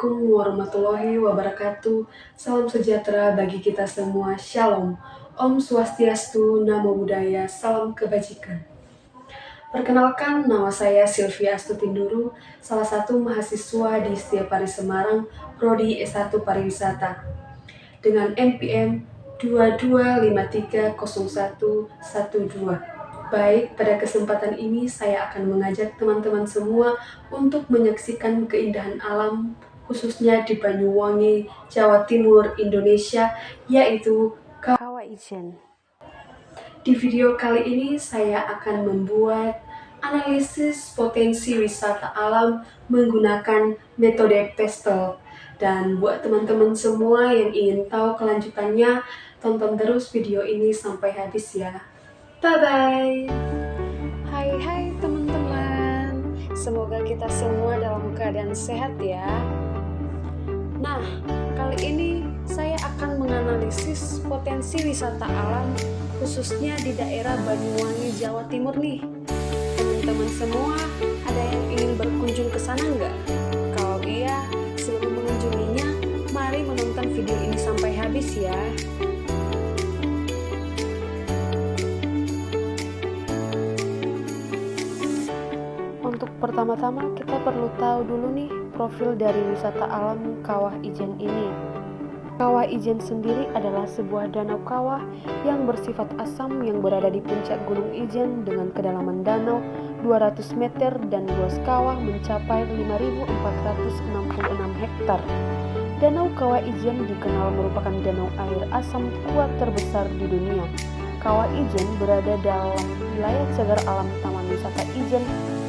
Assalamualaikum warahmatullahi wabarakatuh. Salam sejahtera bagi kita semua. Shalom. Om Swastiastu, Namo Buddhaya, salam kebajikan. Perkenalkan, nama saya Sylvia Astutinduru, salah satu mahasiswa di Setiapari Semarang, Prodi S1 Pariwisata, dengan NPM 22530112. Baik, pada kesempatan ini saya akan mengajak teman-teman semua untuk menyaksikan keindahan alam, khususnya di Banyuwangi, Jawa Timur, Indonesia, yaitu Kawah Ijen. Di video kali ini saya akan membuat analisis potensi wisata alam menggunakan metode PESTEL. Dan buat teman-teman semua yang ingin tahu kelanjutannya, tonton terus video ini sampai habis ya. Bye-bye! Hai teman-teman, semoga kita semua dalam keadaan sehat ya. Nah, kali ini saya akan menganalisis potensi wisata alam khususnya di daerah Banyuwangi, Jawa Timur nih. Teman-teman semua, ada yang ingin berkunjung ke sana nggak? Kalau iya, sebelum mengunjunginya, mari menonton video ini sampai habis ya. Untuk pertama-tama kita perlu tahu dulu nih profil dari wisata alam Kawah Ijen ini. Kawah Ijen sendiri adalah sebuah danau kawah yang bersifat asam yang berada di puncak Gunung Ijen dengan kedalaman danau 200 meter dan luas kawah mencapai 5.466 hektar. Danau Kawah Ijen dikenal merupakan danau air asam kuat terbesar di dunia. Kawah Ijen berada dalam wilayah cagar alam Taman Wisata Ijen,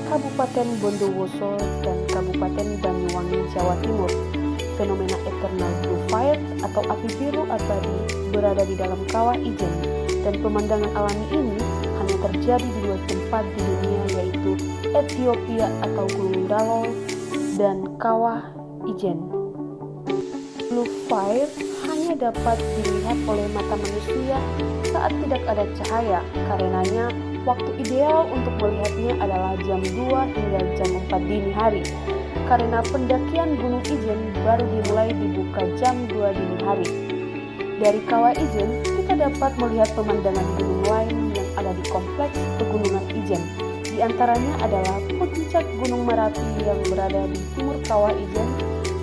Kabupaten Bondowoso dan Kabupaten Banyuwangi, Jawa Timur. Fenomena Eternal Blue Fire atau api biru abadi berada di dalam Kawah Ijen, dan pemandangan alami ini hanya terjadi di dua tempat di dunia, yaitu Ethiopia atau Gunung Dalol dan Kawah Ijen. Blue Fire hanya dapat dilihat oleh mata manusia saat tidak ada cahaya, karenanya waktu ideal untuk melihatnya adalah jam 2 hingga jam 4 dini hari. Karena pendakian Gunung Ijen baru dimulai dibuka jam 2 dini hari. Dari Kawah Ijen, kita dapat melihat pemandangan gunung lain yang ada di kompleks Pegunungan Ijen. Di antaranya adalah puncak Gunung Merapi yang berada di timur Kawah Ijen,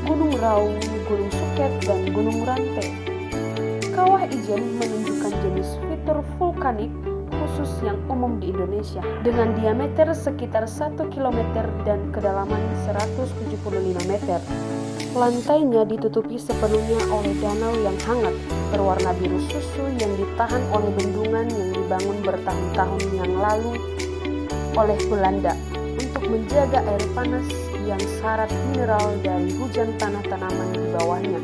Gunung Raung, Gunung Suket, dan Gunung Rante. Kawah Ijen menunjukkan jenis fitur vulkanik khusus yang umum di Indonesia dengan diameter sekitar 1 km dan kedalaman 175 meter. Lantainya ditutupi sepenuhnya oleh danau yang hangat berwarna biru susu yang ditahan oleh bendungan yang dibangun bertahun-tahun yang lalu oleh Belanda untuk menjaga air panas yang syarat mineral dari hujan tanah tanaman di bawahnya.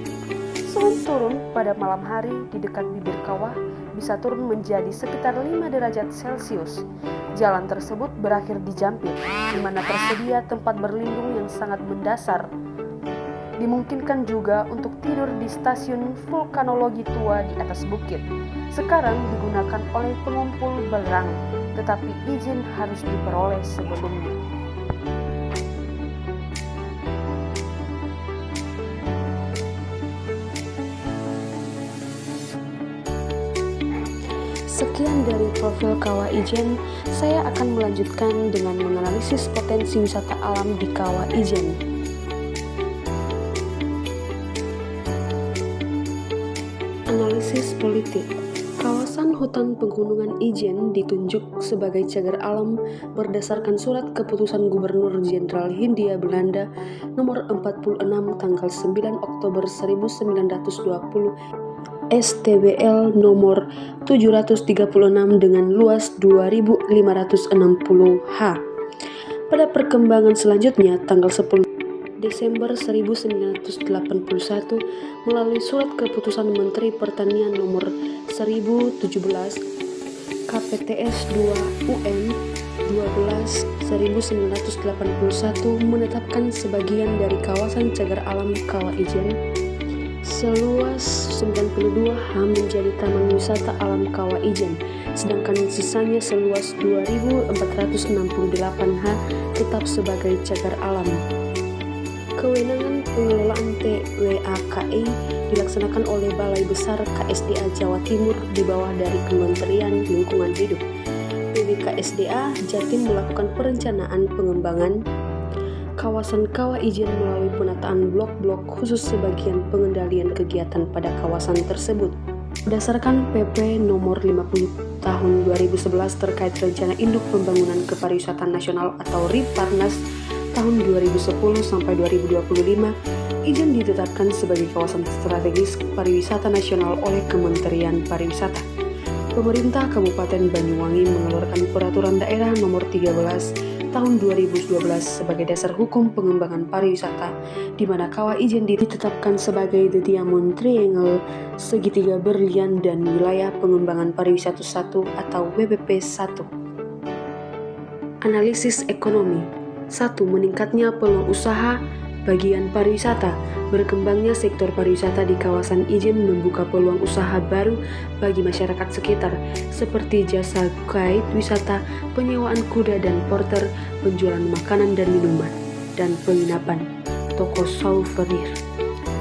Suhu turun pada malam hari di dekat bibir kawah bisa turun menjadi sekitar 5 derajat Celcius. Jalan tersebut berakhir di Jampit, di mana tersedia tempat berlindung yang sangat mendasar. Dimungkinkan juga untuk tidur di stasiun vulkanologi tua di atas bukit. Sekarang digunakan oleh pengumpul belerang, tetapi izin harus diperoleh sebelumnya. Sekian dari profil Kawah Ijen, saya akan melanjutkan dengan menganalisis potensi wisata alam di Kawah Ijen. Analisis politik. Kawasan hutan pegunungan Ijen ditunjuk sebagai cagar alam berdasarkan surat keputusan Gubernur Jenderal Hindia Belanda nomor 46 tanggal 9 Oktober 1920 STBL nomor 736 dengan luas 2.560 ha. Pada perkembangan selanjutnya, tanggal 10 Desember 1981 melalui surat keputusan Menteri Pertanian nomor 1017 KPTS 2 UN 12 1981 menetapkan sebagian dari kawasan cagar alam Kawah Ijen seluas 92 ha menjadi Taman Wisata Alam Kawah Ijen, sedangkan sisanya seluas 2.468 ha tetap sebagai cagar alam. Kewenangan pengelolaan TWAKI dilaksanakan oleh Balai Besar KSDA Jawa Timur di bawah dari Kementerian Lingkungan Hidup. BBKSDA Jatim melakukan perencanaan pengembangan kawasan kawah ijen melalui penataan blok-blok khusus sebagian pengendalian kegiatan pada kawasan tersebut. Berdasarkan PP nomor 50 tahun 2011 terkait Rencana Induk Pembangunan Kepariwisataan Nasional atau RIPPARNAS tahun 2010 sampai 2025, izin ditetapkan sebagai kawasan strategis pariwisata nasional oleh Kementerian Pariwisata. Pemerintah Kabupaten Banyuwangi mengeluarkan Peraturan Daerah Nomor 13 tahun 2012 sebagai dasar hukum pengembangan pariwisata, di mana kawah ijen ditetapkan sebagai The Diamond Triangle, segitiga berlian dan wilayah pengembangan pariwisata 1 atau WPP 1. Analisis ekonomi. 1. Meningkatnya peluang usaha bagian pariwisata. Berkembangnya sektor pariwisata di kawasan ijen membuka peluang usaha baru bagi masyarakat sekitar, seperti jasa guide wisata, penyewaan kuda dan porter, penjualan makanan dan minuman, dan penginapan, toko souvenir.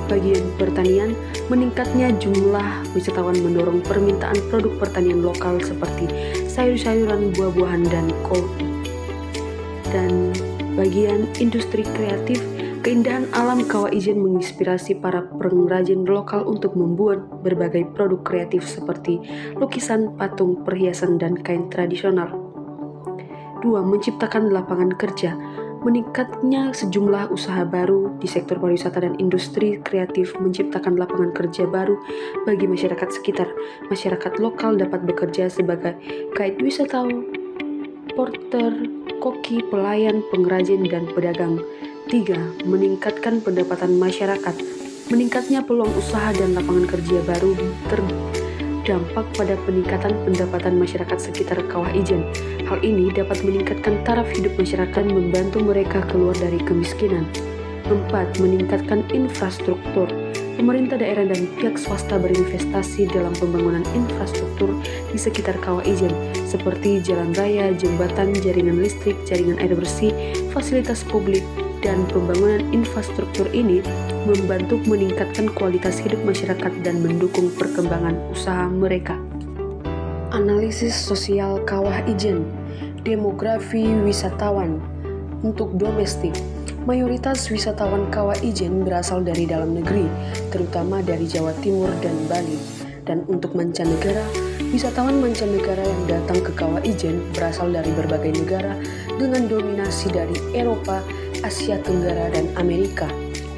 Bagian pertanian, meningkatnya jumlah wisatawan mendorong permintaan produk pertanian lokal seperti sayur-sayuran, buah-buahan, dan kopi. Dan bagian industri kreatif, keindahan alam kawah ijen menginspirasi para pengrajin lokal untuk membuat berbagai produk kreatif seperti lukisan, patung, perhiasan, dan kain tradisional. 2. Menciptakan lapangan kerja. Meningkatnya sejumlah usaha baru di sektor pariwisata dan industri kreatif menciptakan lapangan kerja baru bagi masyarakat sekitar. Masyarakat lokal dapat bekerja sebagai guide wisatawan, porter, koki, pelayan, pengrajin, dan pedagang. 3. Meningkatkan pendapatan masyarakat. Meningkatnya peluang usaha dan lapangan kerja baru terdampak pada peningkatan pendapatan masyarakat sekitar kawah ijen. Hal ini dapat meningkatkan taraf hidup masyarakat dan membantu mereka keluar dari kemiskinan. 4. Meningkatkan infrastruktur. Pemerintah daerah dan pihak swasta berinvestasi dalam pembangunan infrastruktur di sekitar kawah ijen, seperti jalan raya, jembatan, jaringan listrik, jaringan air bersih, fasilitas publik, dan pembangunan infrastruktur ini membantu meningkatkan kualitas hidup masyarakat dan mendukung perkembangan usaha mereka. Analisis sosial kawah ijen. Demografi wisatawan. Untuk domestik, mayoritas wisatawan kawah ijen berasal dari dalam negeri, terutama dari Jawa Timur dan Bali. Dan untuk mancanegara, wisatawan mancanegara yang datang ke kawah ijen berasal dari berbagai negara dengan dominasi dari Eropa, Asia Tenggara, dan Amerika.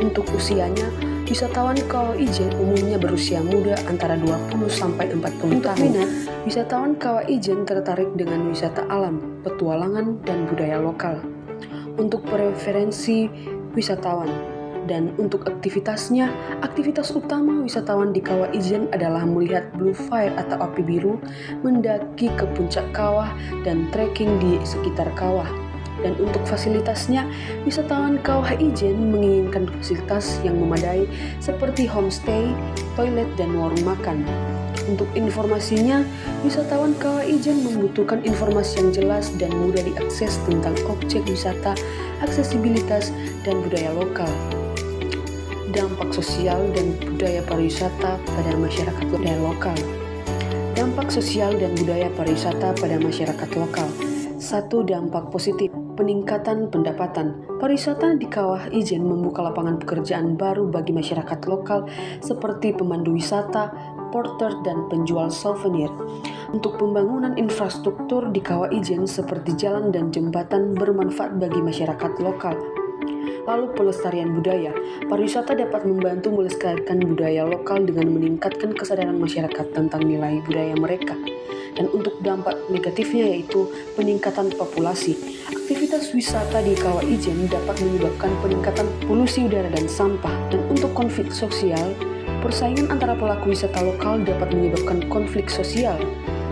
Untuk usianya, wisatawan kawah ijen umumnya berusia muda antara 20 sampai 40 tahun. Minat, wisatawan kawah ijen tertarik dengan wisata alam, petualangan, dan budaya lokal. Untuk preferensi wisatawan dan untuk aktivitasnya, aktivitas utama wisatawan di kawah ijen adalah melihat blue fire atau api biru, mendaki ke puncak kawah, dan trekking di sekitar kawah. Dan untuk fasilitasnya, wisatawan kawah ijen menginginkan fasilitas yang memadai seperti homestay, toilet, dan warung makan. Untuk informasinya, wisatawan kawah ijen membutuhkan informasi yang jelas dan mudah diakses tentang objek wisata, aksesibilitas, dan budaya lokal. Dampak sosial dan budaya pariwisata pada masyarakat lokal. Dampak sosial dan budaya pariwisata pada masyarakat lokal. 1. Dampak positif. Peningkatan pendapatan. Pariwisata di kawah ijen membuka lapangan pekerjaan baru bagi masyarakat lokal seperti pemandu wisata, porter, dan penjual souvenir. Untuk pembangunan infrastruktur di kawah ijen seperti jalan dan jembatan bermanfaat bagi masyarakat lokal. Lalu pelestarian budaya. Pariwisata dapat membantu melestarikan budaya lokal dengan meningkatkan kesadaran masyarakat tentang nilai budaya mereka. Dan untuk dampak negatifnya yaitu peningkatan populasi. Aktivitas wisata di kawah ijen dapat menyebabkan peningkatan polusi udara dan sampah. Dan untuk konflik sosial, persaingan antara pelaku wisata lokal dapat menyebabkan konflik sosial,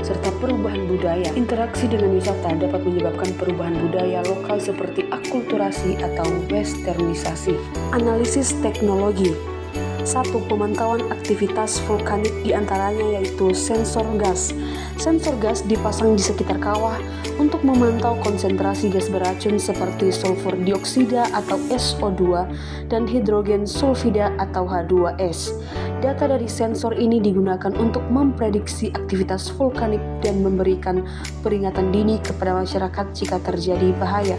serta perubahan budaya. Interaksi dengan wisata dapat menyebabkan perubahan budaya lokal seperti akulturasi atau westernisasi. Analisis teknologi. 1. Pemantauan aktivitas vulkanik diantaranya yaitu sensor gas. Sensor gas dipasang di sekitar kawah untuk memantau konsentrasi gas beracun seperti sulfur dioksida atau SO2 dan hidrogen sulfida atau H2S. Data dari sensor ini digunakan untuk memprediksi aktivitas vulkanik dan memberikan peringatan dini kepada masyarakat jika terjadi bahaya.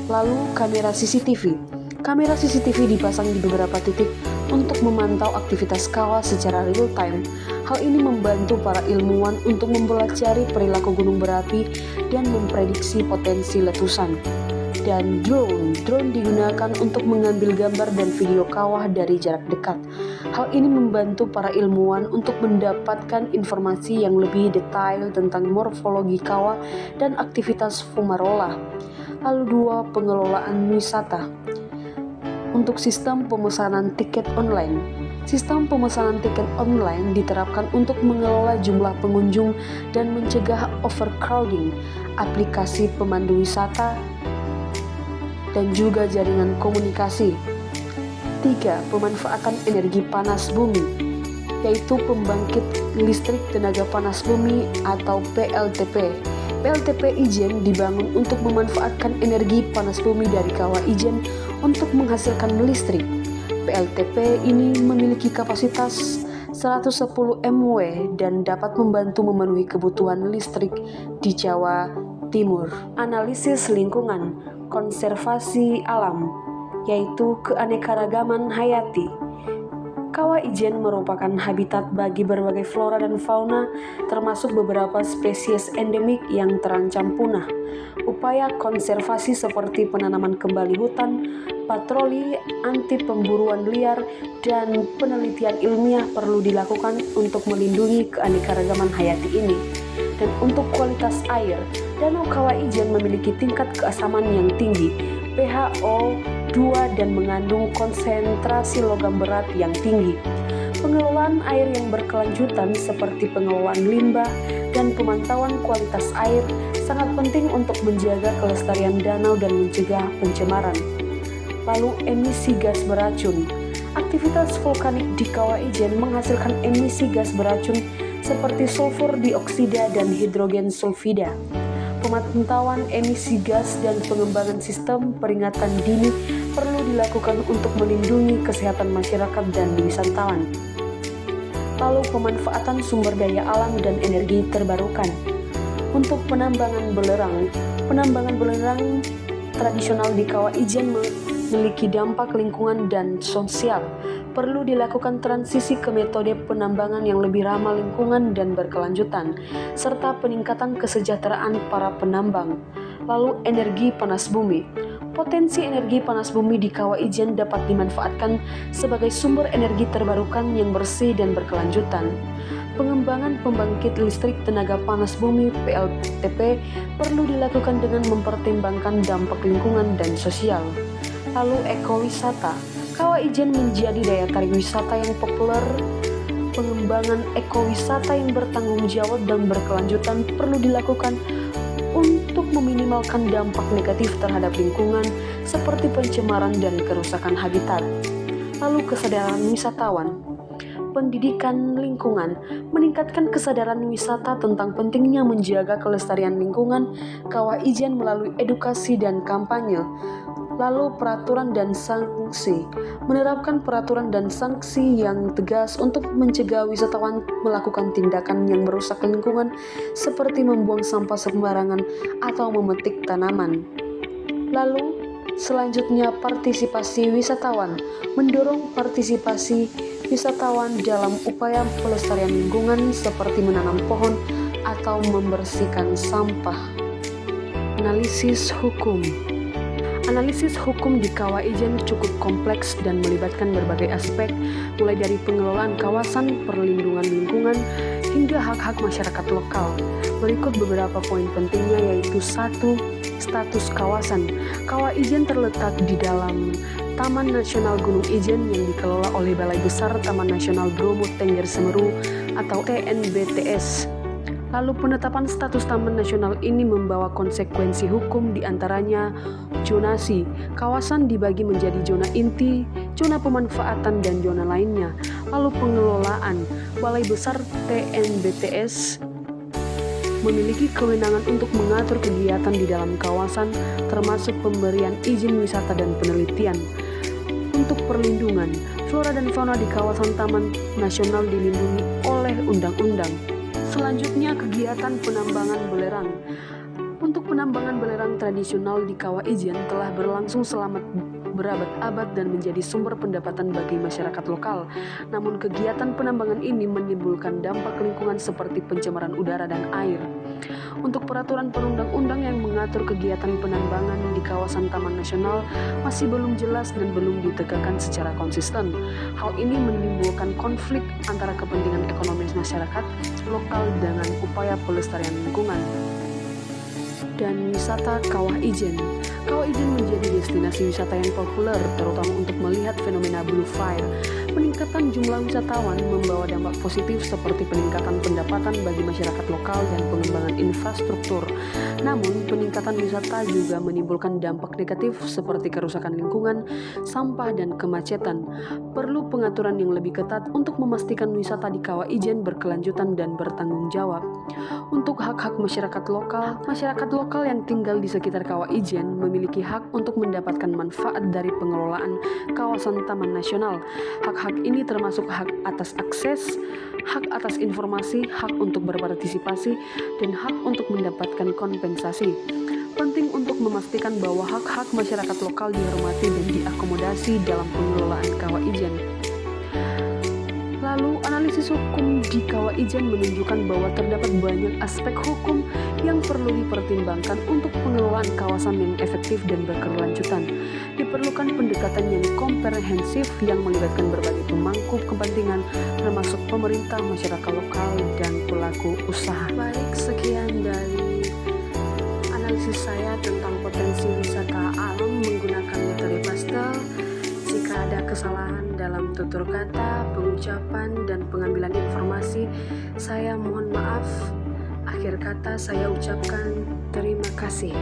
Lalu kamera CCTV. Kamera CCTV dipasang di beberapa titik untuk memantau aktivitas kawah secara real time. Hal ini membantu para ilmuwan untuk mempelajari perilaku gunung berapi dan memprediksi potensi letusan. Dan drone digunakan untuk mengambil gambar dan video kawah dari jarak dekat. Hal ini membantu para ilmuwan untuk mendapatkan informasi yang lebih detail tentang morfologi kawah dan aktivitas fumarola. Lalu 2. Pengelolaan wisata. Untuk sistem pemesanan tiket online. Sistem pemesanan tiket online diterapkan untuk mengelola jumlah pengunjung dan mencegah overcrowding, aplikasi pemandu wisata, dan juga jaringan komunikasi. 3. Pemanfaatan energi panas bumi, yaitu pembangkit listrik tenaga panas bumi atau PLTP. PLTP Ijen dibangun untuk memanfaatkan energi panas bumi dari kawah Ijen untuk menghasilkan listrik. PLTP ini memiliki kapasitas 110 MW dan dapat membantu memenuhi kebutuhan listrik di Jawa Timur. Analisis lingkungan, konservasi alam, yaitu keanekaragaman hayati. Kawah Ijen merupakan habitat bagi berbagai flora dan fauna, termasuk beberapa spesies endemik yang terancam punah. Upaya konservasi seperti penanaman kembali hutan, patroli anti pemburuan liar, dan penelitian ilmiah perlu dilakukan untuk melindungi keanekaragaman hayati ini. Dan untuk kualitas air, Danau Kawah Ijen memiliki tingkat keasaman yang tinggi, pH O2 dan mengandung konsentrasi logam berat yang tinggi. Pengelolaan air yang berkelanjutan seperti pengelolaan limbah dan pemantauan kualitas air sangat penting untuk menjaga kelestarian danau dan mencegah pencemaran. Lalu emisi gas beracun. Aktivitas vulkanik di Kawah Ijen menghasilkan emisi gas beracun seperti sulfur dioksida dan hidrogen sulfida. Pemantauan emisi gas dan pengembangan sistem peringatan dini perlu dilakukan untuk melindungi kesehatan masyarakat dan wisatawan. Lalu pemanfaatan sumber daya alam dan energi terbarukan. Untuk penambangan belerang tradisional di Kawah Ijen memiliki dampak lingkungan dan sosial. Perlu dilakukan transisi ke metode penambangan yang lebih ramah lingkungan dan berkelanjutan, serta peningkatan kesejahteraan para penambang. Lalu energi panas bumi. Potensi energi panas bumi di Kawah Ijen dapat dimanfaatkan sebagai sumber energi terbarukan yang bersih dan berkelanjutan. Pengembangan pembangkit listrik tenaga panas bumi PLTP perlu dilakukan dengan mempertimbangkan dampak lingkungan dan sosial. Lalu ekowisata. Kawah Ijen menjadi daya tarik wisata yang populer. Pengembangan ekowisata yang bertanggung jawab dan berkelanjutan perlu dilakukan untuk meminimalkan dampak negatif terhadap lingkungan seperti pencemaran dan kerusakan habitat. Lalu kesadaran wisatawan. Pendidikan lingkungan, meningkatkan kesadaran wisata tentang pentingnya menjaga kelestarian lingkungan Kawah Ijen melalui edukasi dan kampanye. Lalu peraturan dan sanksi, menerapkan peraturan dan sanksi yang tegas untuk mencegah wisatawan melakukan tindakan yang merusak lingkungan seperti membuang sampah sembarangan atau memetik tanaman. Lalu selanjutnya partisipasi wisatawan, mendorong partisipasi wisatawan dalam upaya pelestarian lingkungan seperti menanam pohon atau membersihkan sampah. Analisis hukum. Analisis hukum di Kawah Ijen cukup kompleks dan melibatkan berbagai aspek, mulai dari pengelolaan kawasan, perlindungan lingkungan, hingga hak-hak masyarakat lokal. Berikut beberapa poin pentingnya yaitu 1. Status kawasan. Kawah Ijen terletak di dalam Taman Nasional Gunung Ijen yang dikelola oleh Balai Besar Taman Nasional Bromo Tengger Semeru atau TNBTS. Lalu penetapan status taman nasional ini membawa konsekuensi hukum, diantaranya zonasi. Kawasan dibagi menjadi zona inti, zona pemanfaatan, dan zona lainnya. Lalu pengelolaan. Balai Besar TNBTS memiliki kewenangan untuk mengatur kegiatan di dalam kawasan, termasuk pemberian izin wisata dan penelitian. Untuk perlindungan, flora dan fauna di kawasan taman nasional dilindungi oleh undang-undang. Selanjutnya, kegiatan penambangan belerang. Untuk penambangan belerang tradisional di Kawah Ijen telah berlangsung selama berabad-abad dan menjadi sumber pendapatan bagi masyarakat lokal. Namun kegiatan penambangan ini menimbulkan dampak lingkungan seperti pencemaran udara dan air. Untuk peraturan perundang-undang yang mengatur kegiatan penambangan di kawasan Taman Nasional masih belum jelas dan belum ditegakkan secara konsisten. Hal ini menimbulkan konflik antara kepentingan ekonomi masyarakat lokal dengan upaya pelestarian lingkungan. Dan wisata Kawah Ijen. Kawah Ijen menjadi destinasi wisata yang populer, terutama untuk melihat fenomena Blue Fire. Peningkatan jumlah wisatawan membawa dampak positif seperti peningkatan pendapatan bagi masyarakat lokal dan pengembangan infrastruktur. Namun, peningkatan wisata juga menimbulkan dampak negatif seperti kerusakan lingkungan, sampah, dan kemacetan. Perlu pengaturan yang lebih ketat untuk memastikan wisata di Kawah Ijen berkelanjutan dan bertanggung jawab. Untuk hak-hak masyarakat lokal yang tinggal di sekitar Kawah Ijen memiliki hak untuk mendapatkan manfaat dari pengelolaan kawasan Taman Nasional. Hak-hak ini termasuk hak atas akses, hak atas informasi, hak untuk berpartisipasi, dan hak untuk mendapatkan kompensasi. Penting untuk memastikan bahwa hak-hak masyarakat lokal dihormati dan diakomodasi dalam pengelolaan Kawah Ijen. Lalu, analisis hukum di Kawah Ijen menunjukkan bahwa terdapat banyak aspek hukum yang perlu dipertimbangkan untuk pengelolaan kawasan yang efektif dan berkelanjutan. Diperlukan pendekatan yang komprehensif yang melibatkan berbagai pemangku kepentingan, termasuk pemerintah, masyarakat lokal, dan pelaku usaha. Baik, sekian dari analisis saya tentang potensi wisata alam menggunakan metode pastel. Jika ada kesalahan dalam tutur kata, pengucapan, dan pengambilan informasi, saya mohon maaf. Akhir kata saya ucapkan terima kasih.